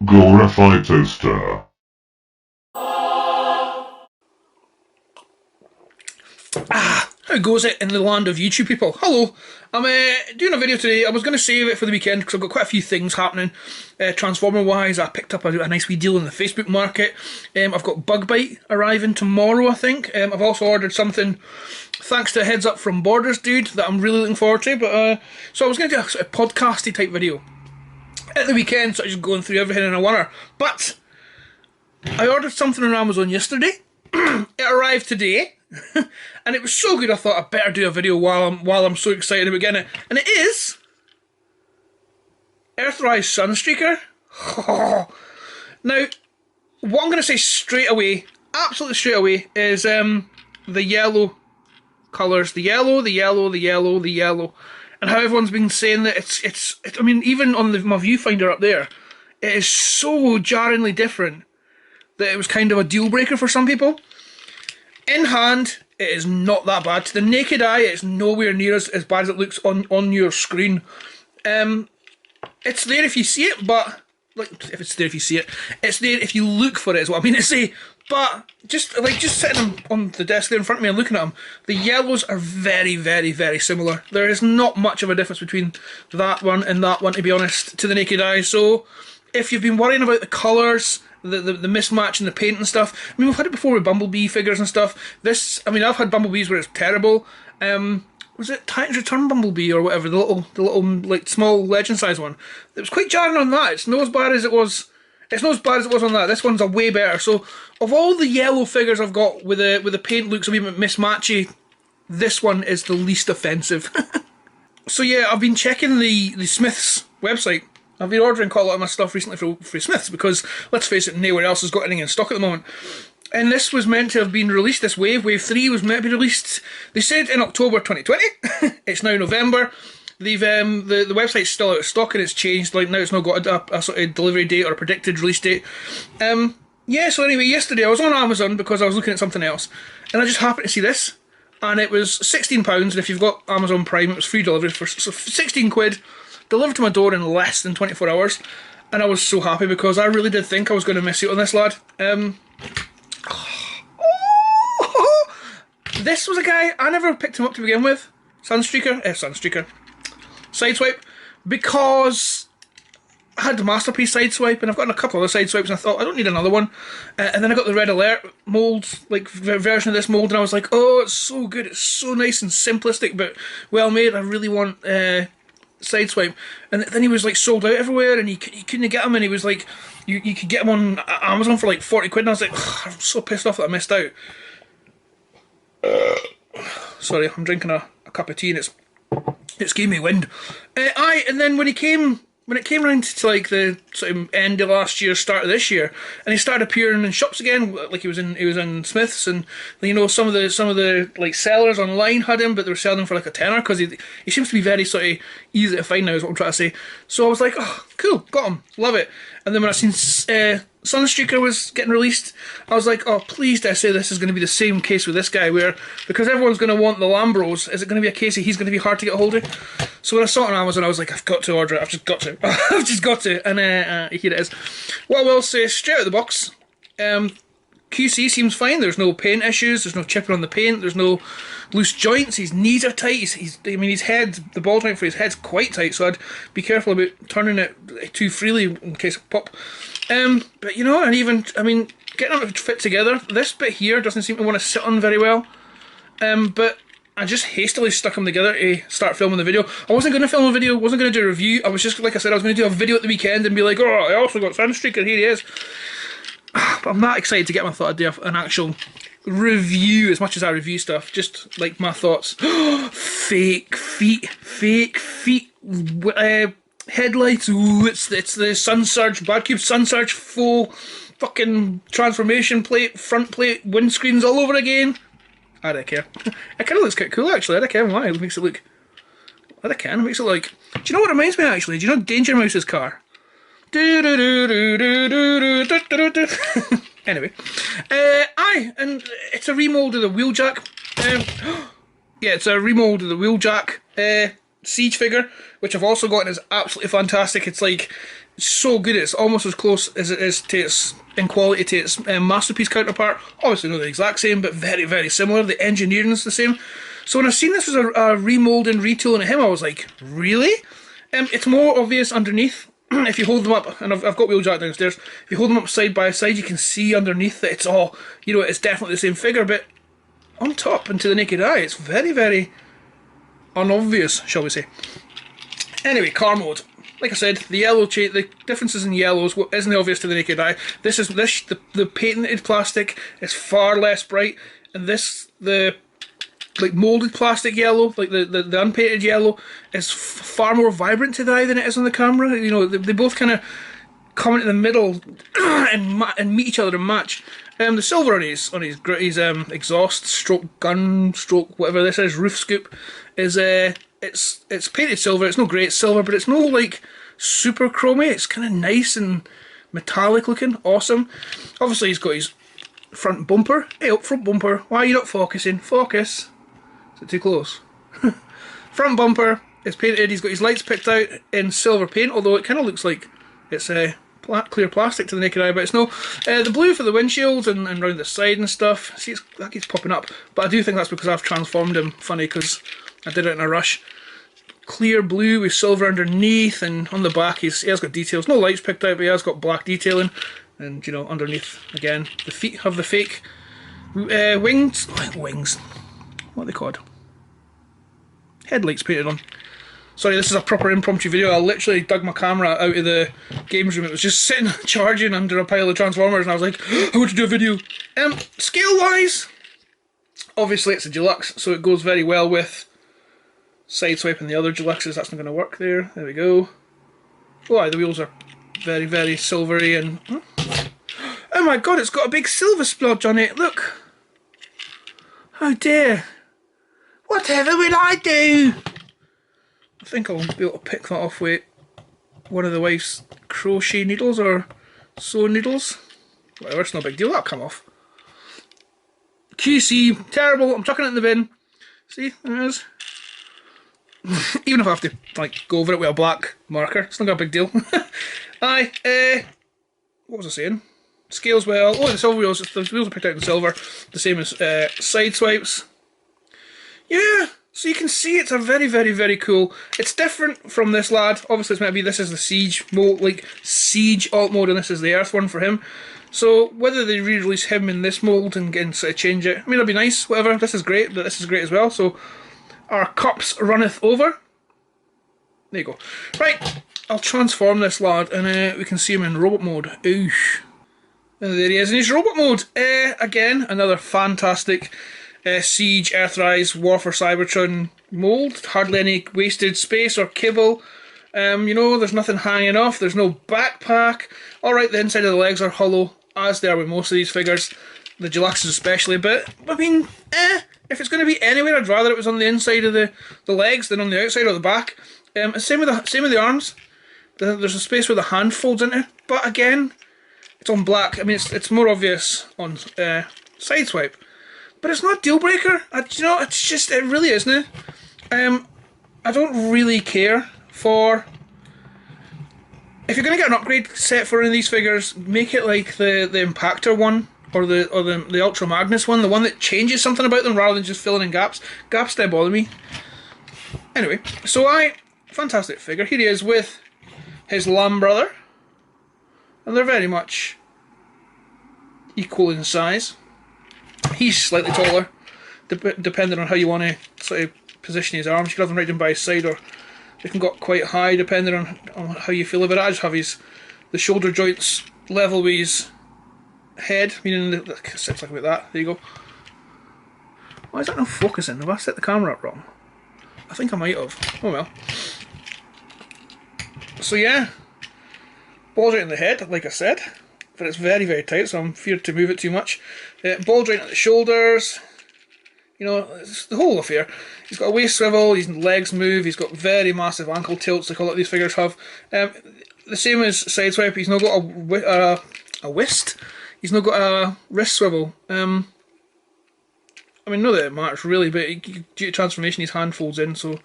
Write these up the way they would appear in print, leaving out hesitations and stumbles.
Glorified toaster. How goes it in the land of YouTube people? Hello, I'm doing a video today. I was going to save it for the weekend because I've got quite a few things happening. Transformer wise, I picked up a nice wee deal in the Facebook market. I've got Bug Bite arriving tomorrow, I think. I've also ordered something thanks to a heads up from Borders dude that I'm really looking forward to. But so I was going to do a sort of podcasty type video at the weekend, so I was just going through everything in a wonder. But I ordered something on Amazon yesterday. It arrived today. And it was so good I thought I'd better do a video while I'm so excited about getting it. And it is Earthrise Sunstreaker. Now, what I'm going to say straight away, absolutely straight away, is the yellow colours. The yellow, the yellow, the yellow, the yellow. And how everyone's been saying that it's I mean, even on my viewfinder up there, it is so jarringly different that it was kind of a deal breaker for some people. In hand, it is not that bad. To the naked eye, it's nowhere near as bad as it looks on your screen. It's there if you see it, but like if it's there if you see it, it's there if you look for it. Is what I mean to say. But just sitting on the desk there in front of me and looking at them, the yellows are very, very, very similar. There is not much of a difference between that one and that one, to be honest, to the naked eye. So if you've been worrying about the colours, the mismatch in the paint and stuff. I mean, we've had it before with Bumblebee figures and stuff. This, I mean, I've had Bumblebees where it's terrible. Was it Titan's Return Bumblebee or whatever, the little like small legend size one? It was quite jarring on that. It's not as bad as it was. It's not as bad as it was on that. This one's a way better. So, of all the yellow figures I've got with the paint looks a wee bit mismatchy, this one is the least offensive. So yeah, I've been checking the Smiths website. I've been ordering quite a lot of my stuff recently for Smiths because, let's face it, nowhere else has got anything in stock at the moment. And this was meant to have been released, this wave 3 was meant to be released, they said in October 2020. It's now November. They've the website's still out of stock and it's changed, like now it's not got a sort of delivery date or a predicted release date. Yeah, so anyway, yesterday I was on Amazon because I was looking at something else and I just happened to see this and it was £16, and if you've got Amazon Prime it was free delivery for 16 quid. Delivered to my door in less than 24 hours, and I was so happy because I really did think I was going to miss out on this lad. This was a guy, I never picked him up to begin with. Sunstreaker, Sideswipe, because I had the Masterpiece Sideswipe, and I've got a couple other Sideswipes, and I thought, I don't need another one. And then I got the Red Alert mould, like version of this mould, and I was like, oh, it's so good, it's so nice and simplistic, but well made. I really want Sideswipe. And then he was like sold out everywhere and you couldn't get him, and he was like you could get him on Amazon for like 40 quid, and I was like, I'm so pissed off that I missed out. Sorry, I'm drinking a cup of tea and it's giving me wind. And then when it came around to like the sort of end of last year, start of this year, and he started appearing in shops again, like he was in Smiths, and you know some of the like sellers online had him, but they were selling him for like a tenner because he seems to be very sort of easy to find now, is what I'm trying to say. So I was like, oh, cool, got him, love it. And then when I seen Sunstreaker was getting released, I was like, oh, please did I say this is going to be the same case with this guy, where because everyone's going to want the Lambros, is it going to be a case of he's going to be hard to get a hold of? So when I saw it on Amazon, I was like, I've got to order it, I've just got to. I've just got to, and here it is. What I will say, straight out of the box, QC seems fine. There's no paint issues, there's no chipping on the paint, there's no loose joints, his knees are tight, his head, the ball joint for his head's quite tight, so I'd be careful about turning it too freely in case of pop. But you know, and even, I mean, getting them to fit together, this bit here doesn't seem to want to sit on very well. But I just hastily stuck them together to start filming the video. I wasn't going to film a video, wasn't going to do a review, I was just, like I said, I was going to do a video at the weekend and be like, oh, I also got Sunstreaker, here he is. But I'm not excited to get him. I thought I'd do an actual review as much as I review stuff, just like my thoughts. Fake feet, headlights. Ooh, it's the Sun Surge, Badcube Sun Surge full fucking transformation plate, front plate, windscreens all over again. I don't care. It kind of looks quite cool actually. I don't care why. It makes it look. I don't care. It makes it like. Do you know what it reminds me actually? Do you know Danger Mouse's car? Anyway, and it's a remold of the Wheeljack. Yeah, it's a remold of the Wheeljack Siege figure, which I've also got and is absolutely fantastic. It's like so good. It's almost as close as it is to its in quality to its Masterpiece counterpart. Obviously not the exact same, but very, very similar. The engineering's the same. So when I seen this as a remold and retooling of him, I was like, really? It's more obvious underneath. If you hold them up, and I've got Wheeljack downstairs, if you hold them up side by side, you can see underneath that it's all, you know, it's definitely the same figure, but on top and to the naked eye, it's very, very unobvious, shall we say. Anyway, car mode. Like I said, the yellow the differences in yellows isn't obvious to the naked eye. The patented plastic is far less bright, and the like moulded plastic yellow, like the unpainted yellow, is far more vibrant to the eye than it is on the camera. You know, they both kind of come into the middle and meet each other and match. The silver on his exhaust stroke gun stroke whatever this is, roof scoop, is it's painted silver. It's no great silver, but it's no like super chromey. It's kind of nice and metallic looking, awesome. Obviously he's got his front bumper. Hey up, front bumper, why are you not focusing? Focus. Is it too close? Front bumper is painted. He's got his lights picked out in silver paint, although it kind of looks like it's clear plastic to the naked eye, but it's no. The blue for the windshield and around the side and stuff. See, that keeps popping up, but I do think that's because I've transformed him funny, because I did it in a rush. Clear blue with silver underneath, and on the back he has got details. No lights picked out, but he has got black detailing. And you know, underneath again, the feet have the fake wings. What are they called? Headlights painted on. Sorry, this is a proper impromptu video. I literally dug my camera out of the games room. It was just sitting charging under a pile of Transformers, and I was like, I want to do a video. Scale wise, obviously it's a deluxe, so it goes very well with Sideswipe and the other deluxes. That's not going to work there. There we go. Oh, the wheels are very, very silvery and... Oh my god, it's got a big silver splodge on it, look! Oh dear. Whatever will I do? I think I'll be able to pick that off with one of the wife's crochet needles or sewing needles. Whatever, it's no big deal, that'll come off. QC, terrible, I'm chucking it in the bin. See, there it is. Even if I have to like go over it with a black marker, it's not a big deal. Aye, what was I saying? Scales well. Oh, the silver wheels, the wheels are picked out in silver, the same as Sideswipes. Yeah, so you can see it's a very, very, very cool. It's different from this lad. Obviously, it's meant to be, this is the Siege mode, like Siege alt mode, and this is the Earth one for him. So whether they re-release him in this mold and sort of change it, I mean, it'll be nice. Whatever. This is great, but this is great as well. So our cups runneth over. There you go. Right, I'll transform this lad, and we can see him in robot mode. Oosh. And there he is in his robot mode. Again, another fantastic Siege, Earthrise, War for Cybertron mold. Hardly any wasted space or kibble. You know, there's nothing hanging off. There's no backpack. Alright, the inside of the legs are hollow, as they are with most of these figures. The deluxes especially, but I mean, if it's going to be anywhere, I'd rather it was on the inside of the legs than on the outside or the back. Same with the arms. There's a space where the hand folds into, but again, it's on black. I mean, it's more obvious on Sideswipe, but it's not a deal breaker. You know, it's just, it really isn't. I don't really care for. If you're going to get an upgrade set for one of these figures, make it like the Impactor one or the Ultra Magnus one, the one that changes something about them rather than just filling in gaps. Gaps don't bother me. Anyway, so fantastic figure. Here he is with his lamb brother, and they're very much equal in size. He's slightly taller, depending on how you want to sort of position his arms. You can have them right down by his side, or they can go up quite high, depending on how you feel about it. I just have the shoulder joints level with his head, meaning that it sits like about that. There you go. Why is that not focusing? Have I set the camera up wrong? I think I might have. Oh well. So yeah, ball joint in the head, like I said, but it's very, very tight, so I'm feared to move it too much. Ball joint at the shoulders, you know, it's the whole affair. He's got a waist swivel, his legs move, he's got very massive ankle tilts like a lot of these figures have. The same as Sideswipe, he's not got a wrist, he's not got a wrist swivel. I mean, not that it matters really, but due to transformation his hand folds in, so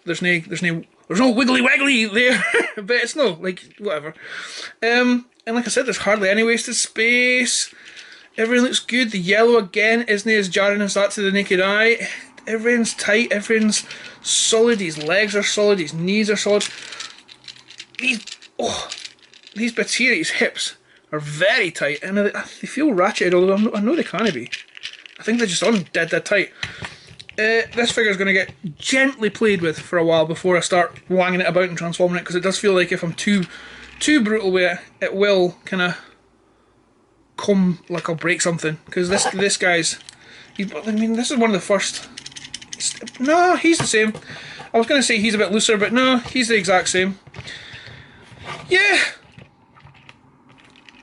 there's no there's no wiggly waggly there, but it's no, like, whatever. And like I said, there's hardly any wasted space. Everything looks good. The yellow again isn't as jarring as that to the naked eye. Everything's tight, everything's solid. His legs are solid, his knees are solid. These bits here, his hips, are very tight, and they feel ratcheted, although I know they can't be. I think they're just on dead tight. This figure's going to get gently played with for a while before I start wanging it about and transforming it, because it does feel like if I'm too brutal with it, it will kind of come like I'll break something. Because this guy's, I mean, this is one of the first. No, he's the same. I was going to say he's a bit looser, but no, he's the exact same. Yeah,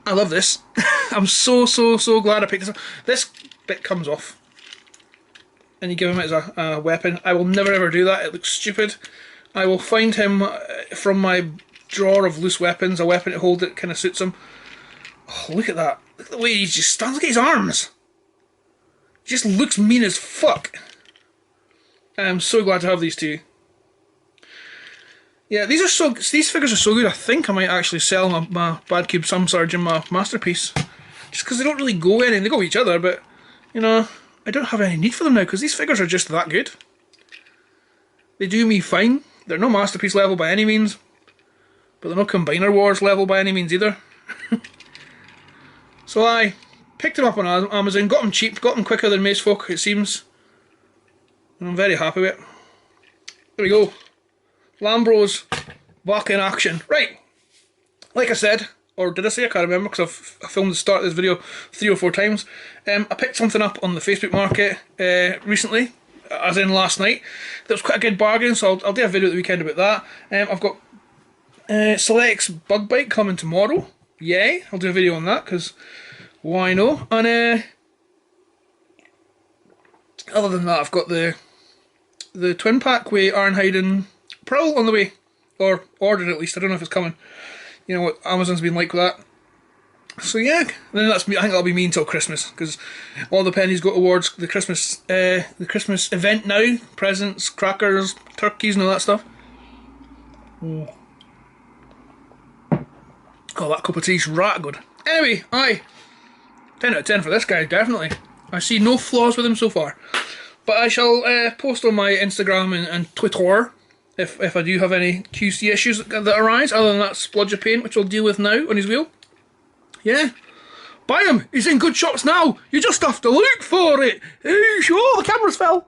I love this. I'm so glad I picked this up. This bit comes off, and you give him it as a weapon. I will never ever do that. It looks stupid. I will find him from my drawer of loose weapons, a weapon to hold that kind of suits him. Oh, look at that. Look at the way he just stands. Look at his arms. He just looks mean as fuck. I'm so glad to have these two. Yeah, these figures are so good. I think I might actually sell my Bad Cube Sun Surge and my Masterpiece, just because they don't really go in, and they go with each other. But you know, I don't have any need for them now because these figures are just that good. They do me fine. They're no Masterpiece level by any means, but they're no Combiner Wars level by any means either. So I picked them up on Amazon, got them cheap, got them quicker than most folk, it seems. And I'm very happy with it. There we go. Lambros back in action. Right, like I said, or did I say? I can't remember because I filmed the start of this video 3 or 4 times. I picked something up on the Facebook market recently, as in last night. That was quite a good bargain, so I'll do a video at the weekend about that. I've got Select's Bug Bite coming tomorrow. Yay, I'll do a video on that because why no? And other than that, I've got the twin pack with Ironhide and Prowl on the way, or ordered at least. I don't know if it's coming. You know what Amazon's been like with that. So yeah, then that's me. I think that'll be me until Christmas, because all the pennies go towards the Christmas event now. Presents, crackers, turkeys, and all that stuff. Oh, that cup of tea's right good. Anyway, 10 out of 10 for this guy, definitely. I see no flaws with him so far. But I shall post on my Instagram and Twitter if I do have any QC issues that arise, other than that splodge of paint, which I'll deal with now on his wheel. Yeah. Buy him! He's in good shops now! You just have to look for it! Hey, sure, the cameras fell!